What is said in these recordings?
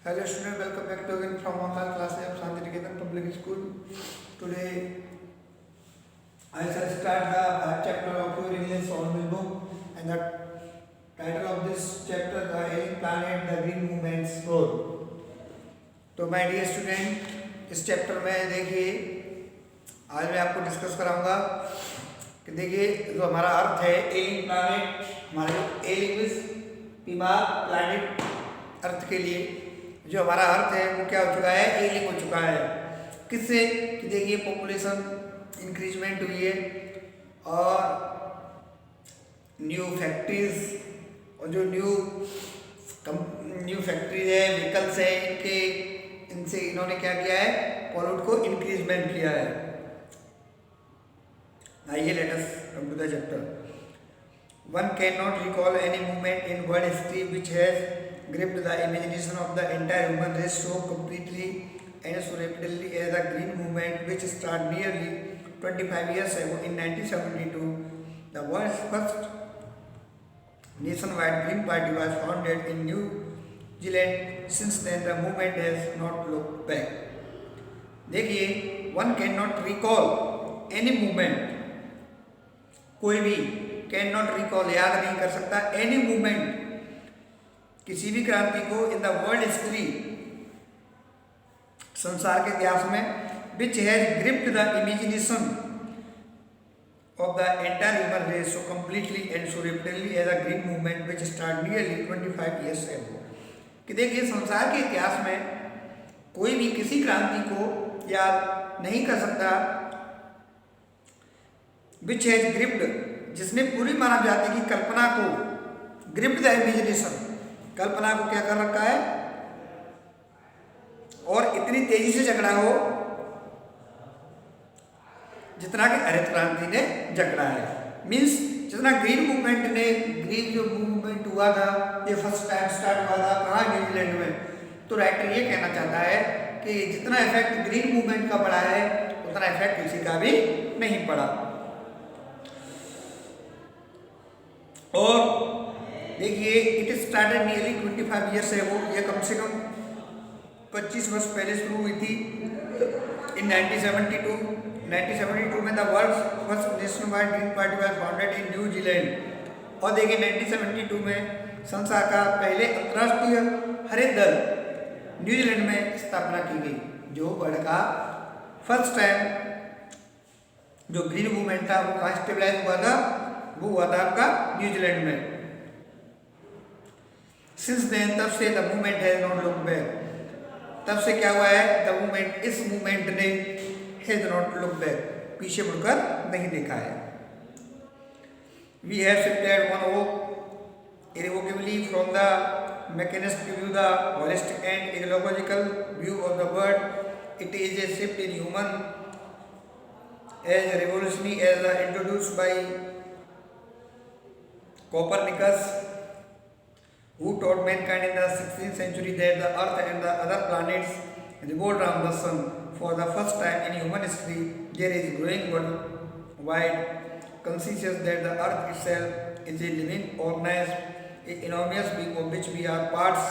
Hello student, welcome back to again from online classes of Shantiniketan Public School. Today I shall start the chapter of your English formal book, and the title of this chapter the Alien Planet the Green Movements Road. तो my dear student, इस chapter में देखिए आज मैं आपको discuss कराऊंगा कि देखिए जो हमारा अर्थ है एलियन प्लैनेट, हमारा जो एलियन प्लैनेट अर्थ के लिए जो हमारा अर्थ है वो क्या हो चुका है, एलियन हो चुका है। किससे कि देखिए पॉपुलेशन इंक्रीजमेंट हुई है और न्यू फैक्ट्रीज और जो न्यू फैक्ट्रीज है, व्हीकल्स है, इनसे इन्होंने क्या किया है, पॉल्यूट को इंक्रीजमेंट किया है। आइए let us come to the chapter. One can not recall any movement in world history which has gripped the imagination of the entire human race so completely and so rapidly as the green movement, which started nearly 25 years ago in 1972. The world's first nationwide green party was founded in New Zealand. Since then, the movement has not looked back. देखिए, one cannot recall any movement, कोई भी cannot recall याद नहीं कर सकता any movement, किसी भी क्रांति को इन द वर्ल्ड हिस्ट्री संसार के इतिहास में which has gripped the imagination of the entire human race so completely and so rapidly as a green movement which start nearly 25 years ago। कि देखिए संसार के इतिहास में कोई भी किसी क्रांति को याद नहीं कर सकता विच हैज ग्रिप्ड, जिसने पूरी मानव जाति की कल्पना को, ग्रिप्ड द इमेजिनेशन, कल्पना को क्या कर रखा है और इतनी तेजी से झगड़ा हो जितना कि हरित क्रांति ने झगड़ा है। मींस जितना ग्रीन मूवमेंट ने, ग्रीन जो मूवमेंट हुआ था ये फर्स्ट टाइम स्टार्ट हुआ था कहाँ, न्यूजीलैंड में। तो राइटर ये कहना चाहता है कि जितना इफेक्ट ग्रीन मूवमेंट का पड़ा है उतना इफेक्ट किसी का भी नहीं पड़ा। और देखिए it started nearly 25 years ago, ये कम से कम 25 वर्ष पहले शुरू हुई थी इन 1972 में the world's first nationwide green party was founded in New Zealand. और देखिए 1972 में संसार का पहले अंतर्राष्ट्रीय हरित दल न्यूजीलैंड में स्थापना की गई। जो वर्ल्ड का फर्स्ट टाइम जो ग्रीन मूवमेंट था वो कहाँ स्टेबलाइज हुआ था, वो हुआ था आपका न्यूजीलैंड में। Since then, तब से the movement has not look back, तब से क्या हुआ है, द मूवमेंट, इस मूवमेंट ने हैज नॉट लुक बैक, पीछे मुड़कर नहीं देखा है। We have shifted one hope irrevocably from the mechanistic view the holistic and ecological view of the world. It is a shift in human as revolutionary as the introduced by Copernicus, who taught mankind in the 16th century that the earth and the other planets revolve around the sun. For the first time in human history, there is growing worldwide consensus that the earth itself is a living organism, an enormous being of which we are parts.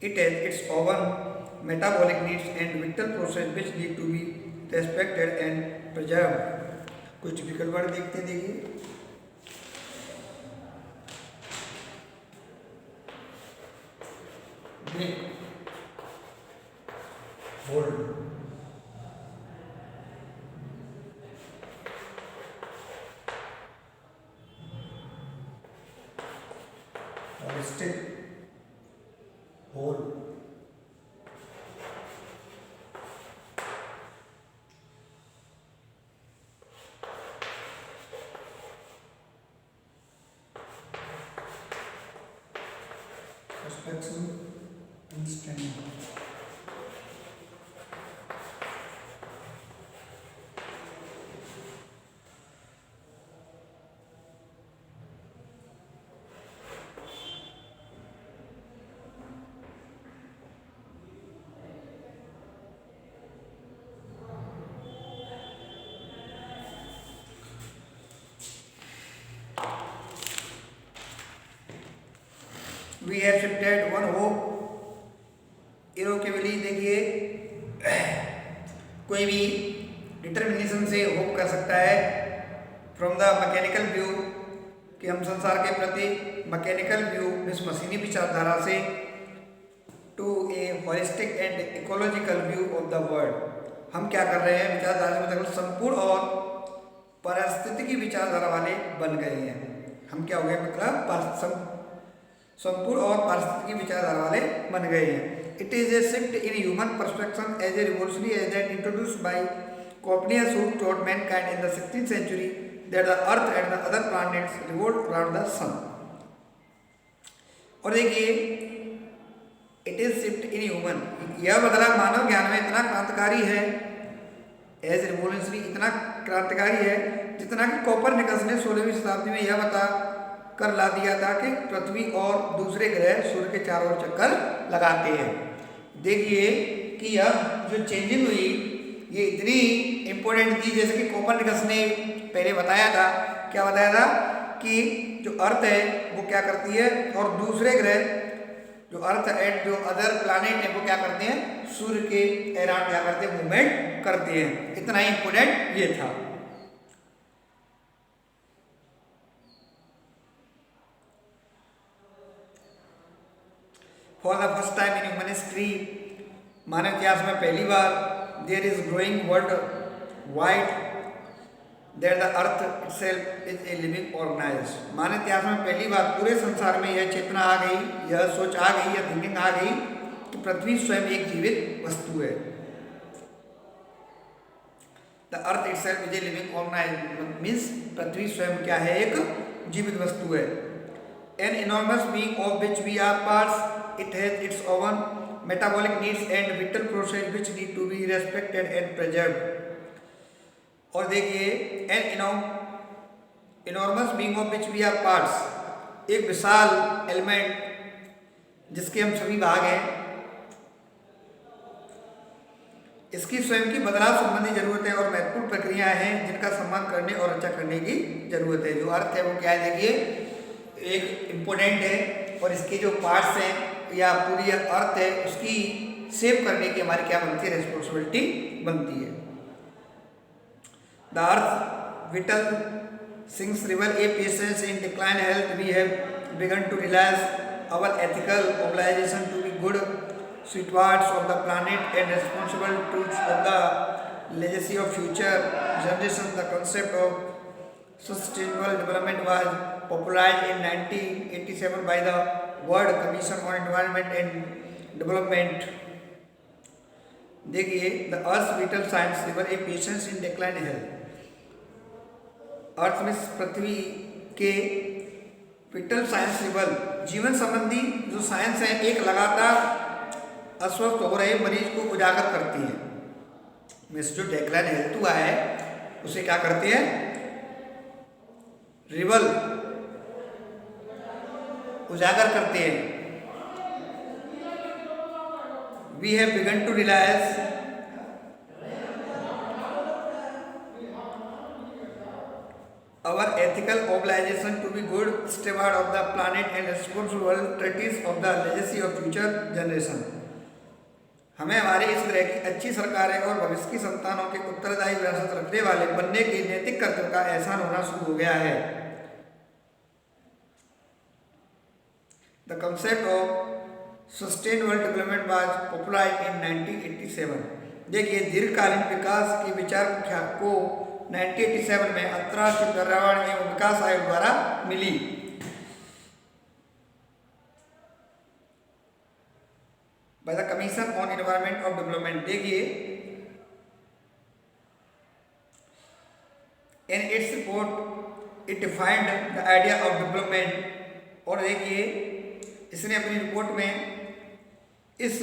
It has its own metabolic needs and vital process which need to be respected and preserved. कुछ difficult word देखते हैं, देखिए hold, stick, hold, perspective, understanding। We have shifted one hope इरोकेबली देखिए कोई भी determination से hope कर सकता है फ्रॉम द मैकेनिकल व्यू कि हम संसार के प्रति मैकेनिकल व्यू इस मशीनी विचारधारा से to a holistic and ecological view of the world हम क्या कर रहे हैं विचारधारा से मतलब संपूर्ण और पारिस्थितिकी विचारधारा वाले बन गए हैं। हम क्या हो गए मतलब संपूर्ण और पारिस्थितिकी विचारधारा वाले बन गए हैं। It is a shift in human perception as a revolutionary as that introduced by Copernicus who taught mankind in the 16th century that the earth and the other planets revolve around the sun। और देखिए it is shift in human, यह बदलाव मानव ज्ञान में इतना क्रांतिकारी है as revolutionary, इतना क्रांतिकारी है जितना कि कोपरनिकस ने 16वीं शताब्दी में यह बता कर ला दिया था कि पृथ्वी और दूसरे ग्रह सूर्य के चारों ओर चक्कर लगाते हैं। देखिए कि यह जो चेंजिंग हुई ये इतनी इम्पोर्टेंट थी, जैसे कि कोपरनिकस ने पहले बताया था, क्या बताया था कि जो अर्थ है वो क्या करती है और दूसरे ग्रह जो अर्थ एंड जो अदर प्लैनेट है वो क्या करते हैं, सूर्य के अराउंड क्या करते हैं, मूवमेंट करते हैं। इतना ही इम्पोर्टेंट ये था। For the first time in human history, मानव इतिहास में पहली बार there is growing world wide that the earth itself is a living organism। मानव इतिहास में पहली बार पूरे संसार में यह चेतना आ गई, यह सोच आ गई, यह थिंकिंग आ गई कि पृथ्वी स्वयं एक जीवित वस्तु है। The earth itself is a living organism means पृथ्वी स्वयं क्या है, एक जीवित वस्तु है। An enormous being of which we are parts, it has its own metabolic needs and vital process which need to be respected and preserved। और देखिए an enormous being of which we are parts, एक विशाल element जिसके हम सभी भाग हैं, इसकी स्वयं की बदलाव संबंधी जरूरतें और महत्वपूर्ण प्रक्रियाएं हैं जिनका सम्मान करने और रक्षा करने की जरूरत है। जो अर्थ है वो क्या है, देखिए एक इम्पोर्टेंट है और इसके जो पार्ट्स हैं या पूरी अर्थ है उसकी सेव करने की हमारी क्या बनती है, रेस्पॉन्सिबिलिटी बनती है। The earth vital signs reveal a patients in decline health we have begun to realise our ethical obligation to be good stewards of the planet and responsible tools of the legacy of future generation. The concept of sustainable development was popularized in 1987 by the World Commission on Environment and Development। देखिए the earth vital signs reveal a patients in decline health, earth में पृथ्वी के whittle signs river जीवन संबंधी जो science है एक लगातार अस्वस्थ हो रहे मरीज को उजागर करती है। मिस जो डिक्लाइन हेल्थ हुआ है उसे क्या करते हैं, रिवल उजागर करते हैं। We have begun to realise our ethical obligation to be good steward of the planet and responsible trustees of the legacy of future generation. हमें हमारे इस तरह की अच्छी सरकारें और भविष्य की संतानों के उत्तरदायी विरासत रखने वाले बनने के नैतिक कर्तव्य का एहसान होना शुरू हो गया है। The concept of sustainable development was popularized in 1987। देखिए दीर्घकालीन विकास के विचार को 1987 में अंतर्राष्ट्रीय पर्यावरण एवं विकास आयोग द्वारा मिली। By the Commission on Environment of Development। देखिए in its report it defined the idea of development। और देखिए इसने अपनी रिपोर्ट में इस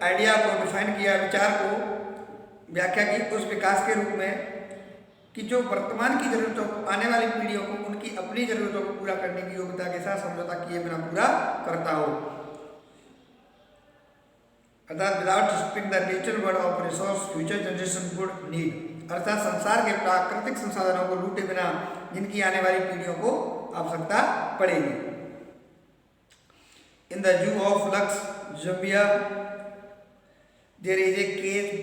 आइडिया को डिफाइन किया, विचार को व्याख्या की उस विकास के रूप में कि जो वर्तमान की जरूरतों को आने वाली पीढ़ियों को उनकी अपनी जरूरतों को पूरा करने की योग्यता के साथ समझौता किए बिना पूरा करता हो, अर्थात without distracting the natural world of resource future generation would need, अर्थात संसार के प्राकृतिक संसाधनों को लूटे बिना जिनकी आने वाली पीढ़ियों को आवश्यकता पड़ेगी। In the Zoo of Lux, Zambia, There is a cage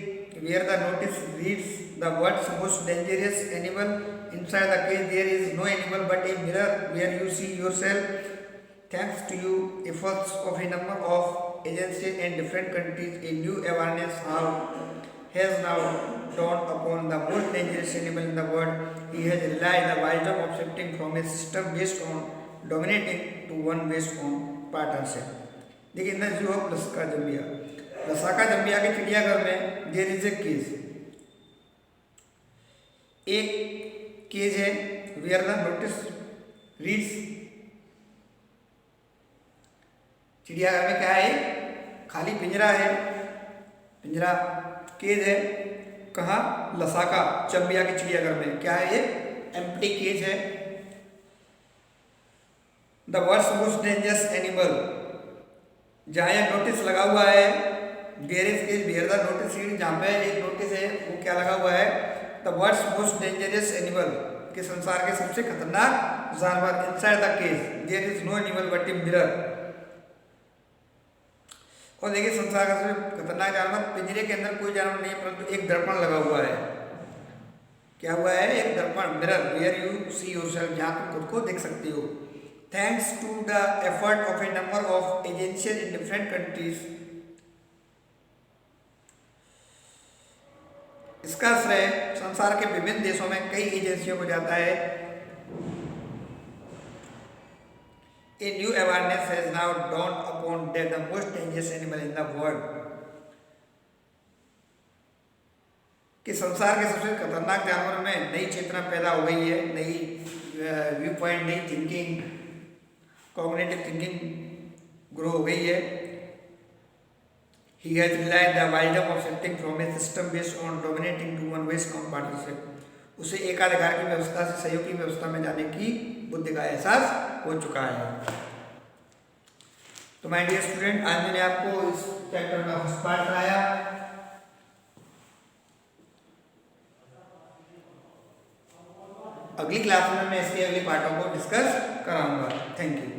where the notice reads the words most dangerous animal. Inside the cage there is no animal but a mirror where you see yourself. Thanks to you efforts of a number of agencies in different countries, a new awareness has now dawned upon the most dangerous animal in the world. He has realized the wisdom of shifting from a system based on dominating to one based on partnership. देखिए in the zoo of Lusaka Zambia, Lusaka Zambia के चिड़ियाघर में there is a cage, एक cage है where the notice reads. चिड़ियाघर में क्या है? खाली पिंजरा है, पिंजरा केज है। कहाँ? लसाका जम्बिया के चिड़ियाघर में क्या है? ये एम्प्टी केज है। The world's most dangerous animal, जहाँ यह नोटिस लगा हुआ है, there is cage where the notice read, जहाँ पे एक नोटिस है वो क्या लगा हुआ है? The world's most dangerous animal, के संसार के सबसे खतरनाक जानवर। Inside the cage there is no animal but a mirror. और देखिए संसार का सबसे खतरनाक जानवर, पिंजरे के अंदर कोई जानवर नहीं है परंतु एक दर्पण लगा हुआ है। क्या हुआ है? एक दर्पण, mirror where you see yourself, जहाँ तुम खुद को देख सकते हो। Thanks to the effort of a number of agencies in different countries, इसका श्रेय संसार के विभिन्न देशों में कई एजेंसियों को जाता है। A new awareness has now dawned upon that the most dangerous animal in the world, कि संसार के सबसे खतरनाक जानवर में नई चेतना पैदा हो गई है, नई व्यू पॉइंट, नई थिंकिंग, कॉग्निटिव थिंकिंग ग्रो हो गई है। He has realized the wisdom of shifting from a system based on dominating to one based on partnership. उसे एकाधिकार की व्यवस्था से सहयोग की व्यवस्था में जाने की बुद्धि का एहसास हो चुका है। तो माय डियर स्टूडेंट, आज मैंने आपको इस चैप्टर का फर्स्ट पार्ट पढ़ाया। अगली क्लास में मैं इसके अगले पार्टों को डिस्कस कराऊंगा। Thank you.